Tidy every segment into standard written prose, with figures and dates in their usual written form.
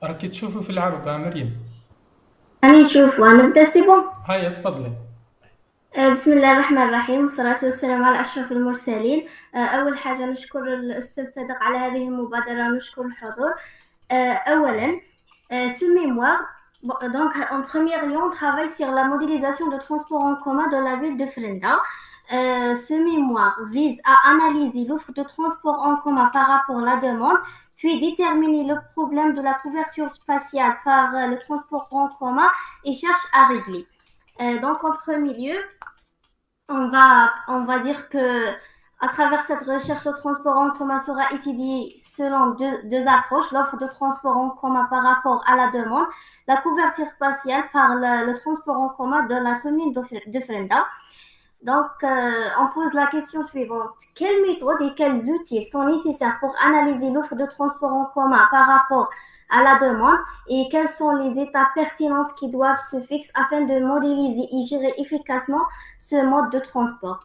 راكي تشوفي في العرض مريم. أنا نشوف ونبدأ سي بون. هيا تفضلي. بسم الله الرحمن الرحيم والصلاة والسلام على أشرف المرسلين. أول حاجة نشكر الأستاذ صادق على هذه المبادرة ونشكر الحضور. أولا ce mémoire, donc en premier lieu on travaille sur la modélisation de transport en commun de la ville de Frenda. Ce mémoire vise à analyser l'offre de transport en commun par rapport à la demande, puis déterminer le problème de la couverture spatiale par le transport en commun et cherche à régler. Donc en premier lieu, on va dire que à travers cette recherche, le transport en commun sera étudié selon deux approches, l'offre de transport en commun par rapport à la demande, la couverture spatiale par le transport en commun de la commune de Frenda. Donc, on pose la question suivante. Quelles méthodes et quels outils sont nécessaires pour analyser l'offre de transport en commun par rapport à la demande et quelles sont les étapes pertinentes qui doivent se fixer afin de modéliser et gérer efficacement ce mode de transport?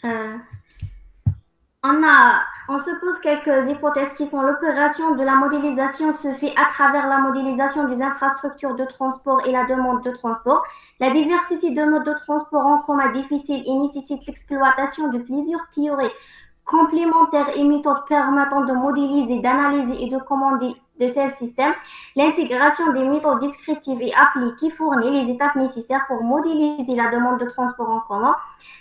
Euh, on se pose quelques hypothèses qui sont l'opération de la modélisation se fait à travers la modélisation des infrastructures de transport et la demande de transport. La diversité de modes de transport en commun difficile et nécessite l'exploitation de plusieurs théories complémentaires et méthodes permettant de modéliser, d'analyser et de commander de tels systèmes. L'intégration des méthodes descriptives et appliquées fournit les étapes nécessaires pour modéliser la demande de transport en commun.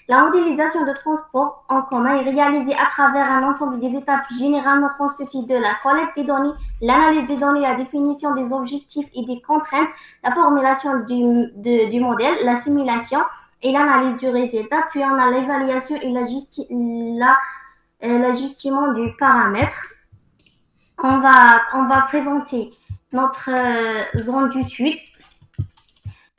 La modélisation de transport en commun est réalisée à travers un ensemble des étapes généralement constituées de la collecte des données, l'analyse des données, la définition des objectifs et des contraintes, la formulation du modèle, la simulation et l'analyse du résultat, puis on a l'évaluation et l'ajustement du paramètre. On va présenter notre zone d'étude.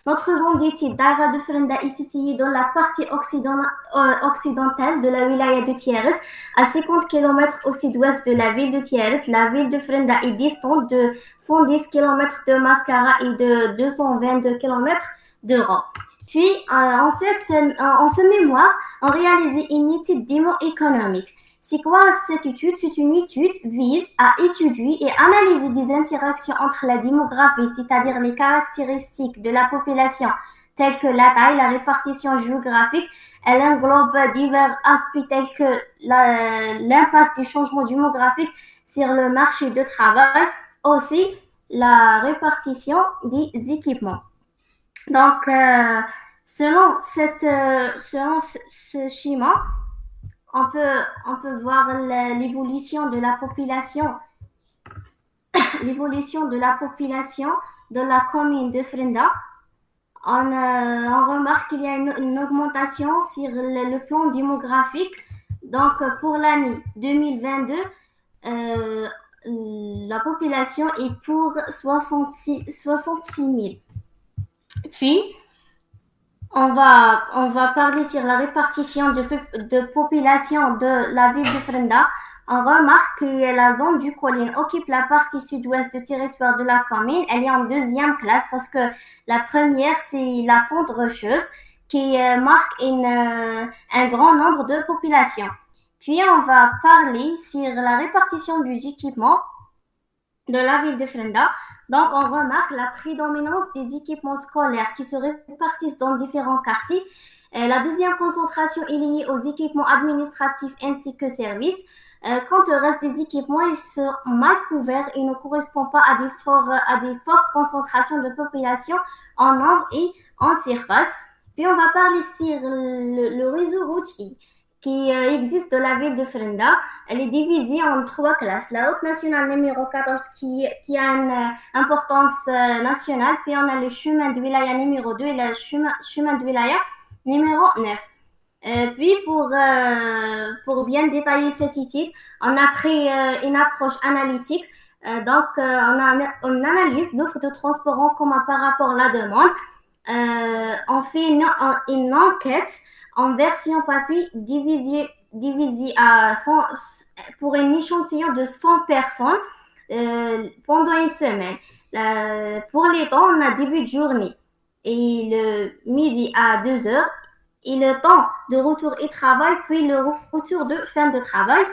Notre zone d'étude d'Ara de Frenda est située dans la partie occidentale de la wilaya de Tiaret, à 50 km au sud-ouest de la ville de Tiaret. La ville de Frenda est distante de 110 km de Mascara et de 222 km de Ran. Puis, en ce mémoire, on réalisait une étude démo-économique. C'est quoi cette étude? C'est une étude qui vise à étudier et analyser des interactions entre la démographie, c'est-à-dire les caractéristiques de la population, telles que la taille, la répartition géographique. Elle englobe divers aspects tels que l'impact du changement démographique sur le marché du travail, aussi la répartition des équipements. Donc, selon ce schéma, on peut voir l'évolution de la population, de la commune de Frenda. On remarque qu'il y a une augmentation sur le plan démographique. Donc, pour l'année 2022, la population est pour 66 000. Puis, on va parler sur la répartition de population de la ville de Frenda. On remarque que la zone du colline occupe la partie sud-ouest du territoire de la commune. Elle est en deuxième classe parce que la première, c'est la pente rocheuse qui marque un grand nombre de populations. Puis, on va parler sur la répartition des équipements de la ville de Frenda. Donc, on remarque la prédominance des équipements scolaires qui se répartissent dans différents quartiers. La deuxième concentration est liée aux équipements administratifs ainsi que services. Quant au reste des équipements, ils sont mal couverts et ne correspondent pas à des fortes concentrations de population en nombre et en surface. Puis, on va parler sur le réseau routier qui existe de la ville de Frenda. Elle est divisée en 3 classes. La route nationale numéro 14 qui a une importance nationale, puis on a le chemin de wilaya numéro 2 et le chemin de wilaya numéro 9. Puis pour bien détailler cette étude, on a pris une approche analytique. Donc on analyse l'offre de transport en commun par rapport à la demande. On fait une enquête en version papier divisée pour un échantillon de 100 personnes pendant une semaine. Pour les temps, on a début de journée et le midi à 2 heures et le temps de retour et travail, puis le retour de fin de travail.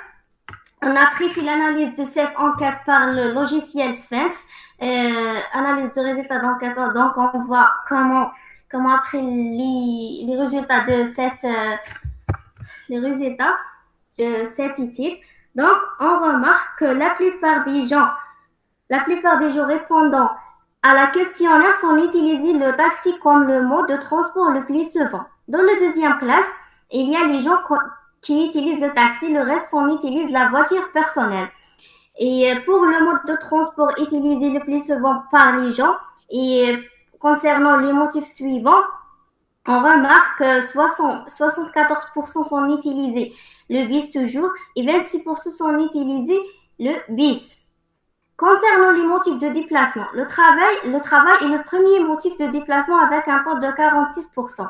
On a traité l'analyse de cette enquête par le logiciel Sphinx, analyse de résultats d'enquête. Donc, on voit comment après les résultats les résultats de cette étude. Donc, on remarque que la plupart des gens répondant à la questionnaire sont utilisés le taxi comme le mode de transport le plus souvent. Dans la deuxième classe, il y a les gens qui utilisent le taxi, le reste utilise la voiture personnelle. Et pour le mode de transport utilisé le plus souvent par les gens, et concernant les motifs suivants, on remarque que 74% sont utilisés le bis toujours et 26% sont utilisés le bis. Concernant les motifs de déplacement, le travail est le premier motif de déplacement avec un taux de 46%.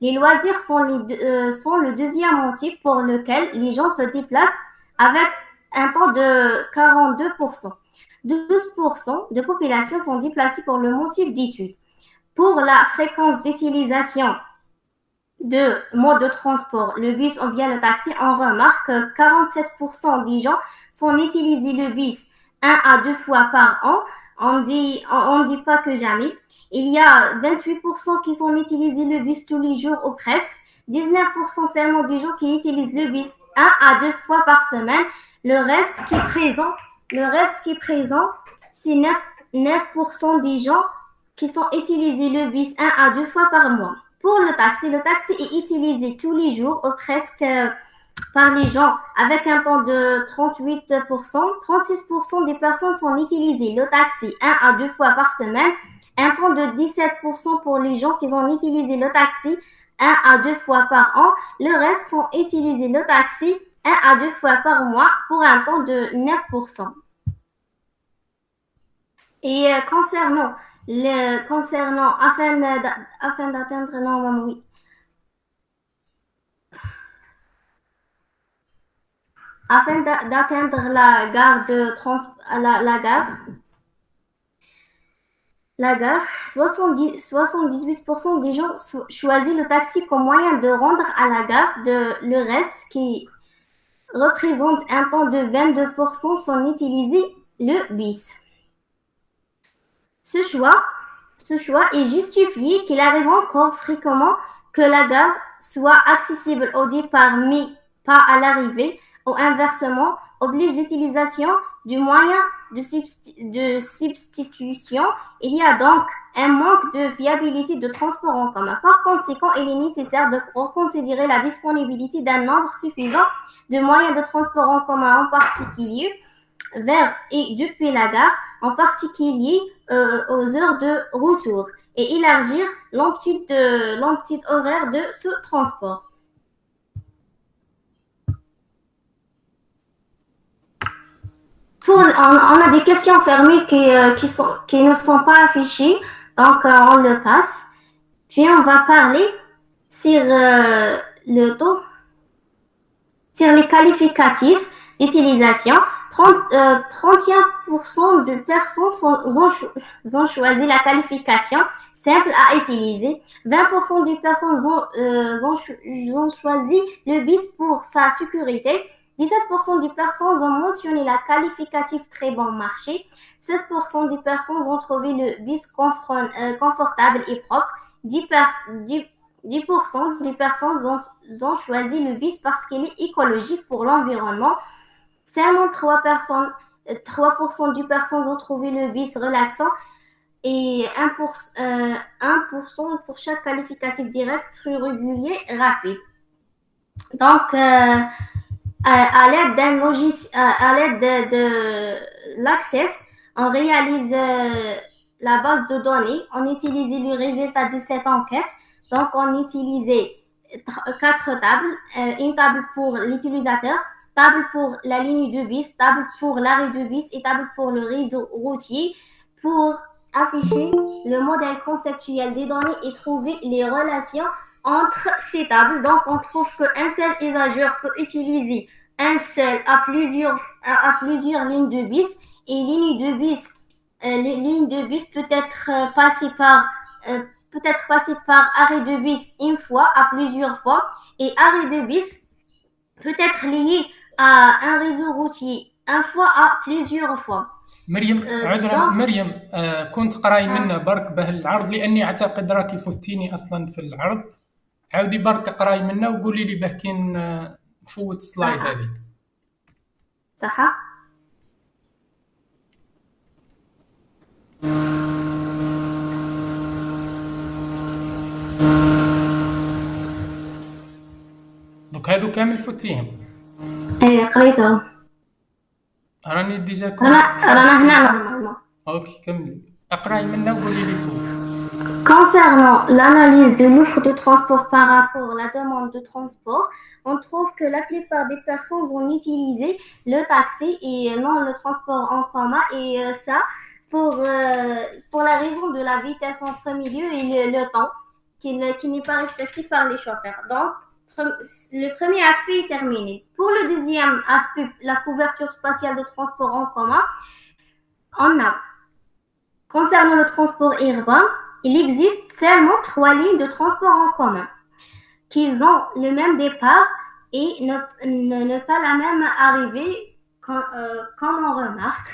Les loisirs sont le deuxième motif pour lequel les gens se déplacent avec un taux de 42%. 12% de population sont déplacées pour le motif d'étude. Pour la fréquence d'utilisation de mode de transport, le bus ou bien le taxi, on remarque que 47% des gens sont utilisés le bus 1 à 2 fois par an. On dit pas que jamais. Il y a 28% qui sont utilisés le bus tous les jours ou presque. 19% seulement des gens qui utilisent le bus 1 à 2 fois par semaine. Le reste qui est présent, c'est 9% des gens qui sont utilisés le bus 1 à 2 fois par mois. Pour le taxi est utilisé tous les jours ou presque par les gens avec un taux de 38%. 36% des personnes sont utilisées le taxi 1 à 2 fois par semaine. Un taux de 17% pour les gens qui ont utilisé le taxi 1 à 2 fois par an. Le reste sont utilisés le taxi 1 à 2 fois par mois pour un taux de 9%. Et concernant afin d'atteindre non, oui. Afin d'atteindre la gare la gare, 78% des gens choisissent le taxi comme moyen de rendre à la gare. Le reste, qui représente un taux de 22%, sont utilisés le bus. Ce choix est justifié qu'il arrive encore fréquemment que la gare soit accessible au départ mais pas à l'arrivée, ou inversement, oblige l'utilisation du moyen de substitution. Il y a donc un manque de viabilité de transport en commun. Par conséquent, il est nécessaire de reconsidérer la disponibilité d'un nombre suffisant de moyens de transport en commun, en particulier vers et depuis la gare, en particulier aux heures de retour, et élargir l'amplitude horaire de ce transport. On a des questions fermées qui ne sont pas affichées, donc on le passe. Puis on va parler sur le taux, sur les qualificatifs d'utilisation. 31% de personnes ont choisi la qualification simple à utiliser. 20% des personnes ont choisi le bus pour sa sécurité. 17% des personnes ont mentionné la qualificatif très bon marché. 16% des personnes ont trouvé le bus confortable et propre. 10% des personnes ont choisi le bus parce qu'il est écologique pour l'environnement. Seulement 3% des personnes ont trouvé le bus relaxant et 1% pour chaque qualificatif direct, régulier, rapide. Donc, à l'aide d'un logiciel, à l'aide de l'Access, on réalise la base de données. On utilisait le résultat de cette enquête. Donc, on utilisait 4 tables. Une table pour l'utilisateur, table pour la ligne de bus, table pour l'arrêt de bus et table pour le réseau routier, pour afficher le modèle conceptuel des données et trouver les relations entre ces tables. Donc, on trouve qu'un seul usageur peut utiliser un seul à plusieurs lignes de bus, et ligne de bus peut être passée par arrêt de bus une fois à plusieurs fois, et arrêt de bus peut être lié à un réseau routier, un fois à plusieurs fois. مريم عذرا Donc, مريم كنت قراي euh, منا برك به العرض لاني اعتقد راكي فتيني اصلا في العرض. عاودي برك قراي منا وقولي لي به كاين نفوت سلايد صح هذيك. صح. دوك هادو كامل فتيهم. إيه قريته. راني ديجا كنت رانا هنا نورمالمون. اوكي كملي اقراي منا وقولي لي فوق. Concernant l'analyse de l'offre de transport par rapport à la demande de transport, on trouve que la plupart des personnes ont utilisé le taxi et non le transport en commun, et ça pour la raison de la vitesse en premier lieu et le temps qui n'est pas respecté par les chauffeurs. Donc, le premier aspect est terminé. Pour le deuxième aspect, la couverture spatiale de transport en commun, on a, concernant le transport urbain, il existe seulement 3 lignes de transport en commun qui ont le même départ et ne pas la même arrivée, comme on remarque.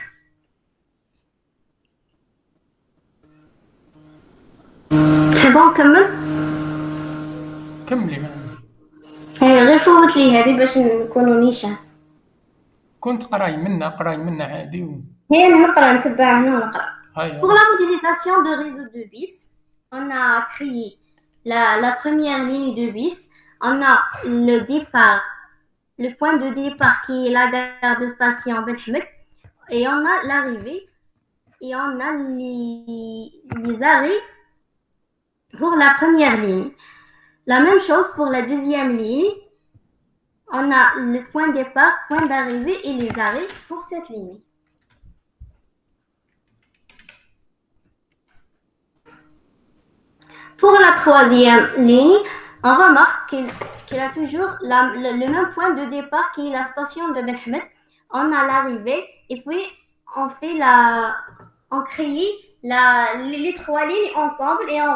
C'est bon كمل؟ كملي معنا. غير فوت لي هذه باش نكونوا نيشان. كنت قراي منا عادي هي نقرا نتبع هنا ونقرا. هاي. Pour la modélisation de réseau de bus, on a créé la première ligne de bus. On a le départ, le point de départ qui est la gare de station Ben Hamed, et on a l'arrivée et on a les arrêts pour la première ligne. La même chose pour la deuxième ligne. On a le point de départ, point d'arrivée et les arrêts pour cette ligne. Pour la troisième ligne, on remarque qu'il a toujours le même point de départ qui est la station de Ben Hamed. On a l'arrivée et puis on crée les 3 lignes ensemble, et on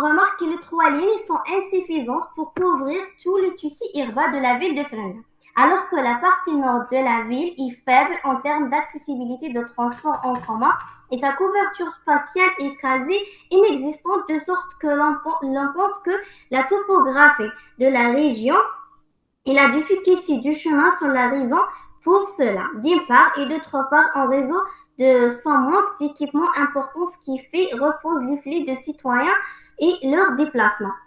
remarque que les 3 lignes sont insuffisantes pour couvrir tout le tissu urbain de la ville de Frenda, alors que la partie nord de la ville est faible en termes d'accessibilité de transport en commun, et sa couverture spatiale est quasi inexistante, de sorte que l'on pense que la topographie de la région et la difficulté du chemin sont la raison pour cela, d'une part, et d'autre part en raison de son manque d'équipement important, ce qui fait repose les flux de citoyens et leurs déplacements.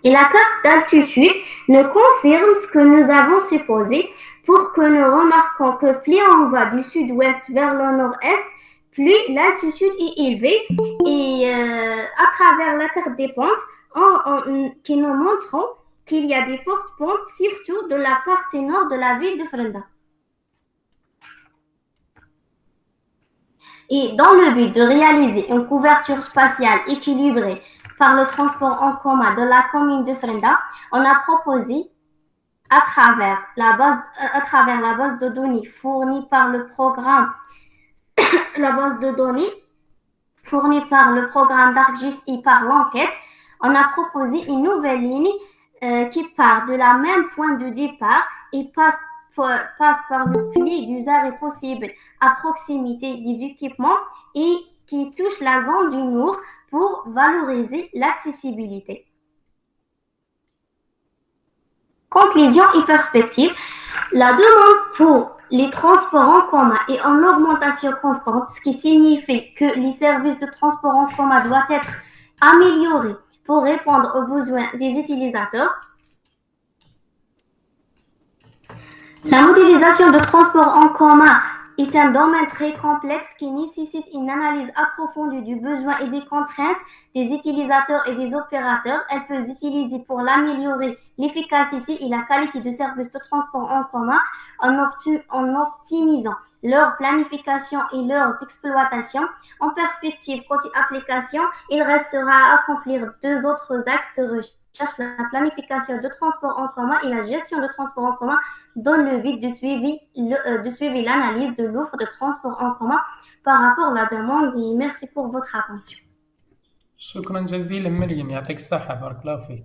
Et la carte d'altitude nous confirme ce que nous avons supposé, pour que nous remarquons que plus on va du sud-ouest vers le nord-est, plus l'altitude est élevée, et à travers la carte des pentes qui nous montrent qu'il y a des fortes pentes, surtout de la partie nord de la ville de Frenda. Et dans le but de réaliser une couverture spatiale équilibrée par le transport en commun de la commune de Frenda, on a proposé, à travers la base de données fournie par le programme d'ArcGIS et par l'enquête, on a proposé une nouvelle ligne qui part de la même point de départ et passe par le pli des arrêts possibles à proximité des équipements et qui touche la zone du Nour pour valoriser l'accessibilité. Conclusion et perspective. La demande pour les transports en commun est en augmentation constante, ce qui signifie que les services de transport en commun doivent être améliorés pour répondre aux besoins des utilisateurs. La modélisation de transport en commun est un domaine très complexe qui nécessite une analyse approfondie du besoin et des contraintes des utilisateurs et des opérateurs. Elle peut s'utiliser pour l'améliorer l'efficacité et la qualité de services de transport en commun en optimisant leur planification et leurs exploitations. En perspective côté application, il restera à accomplir 2 autres axes de recherche, la planification de transport en commun et la gestion de transport en commun, dans le but de suivre l'analyse de l'offre de transport en commun par rapport à la demande. Et merci pour votre attention. شكرا جزيلا مريم، يعطيك الصحة، بارك الله فيك.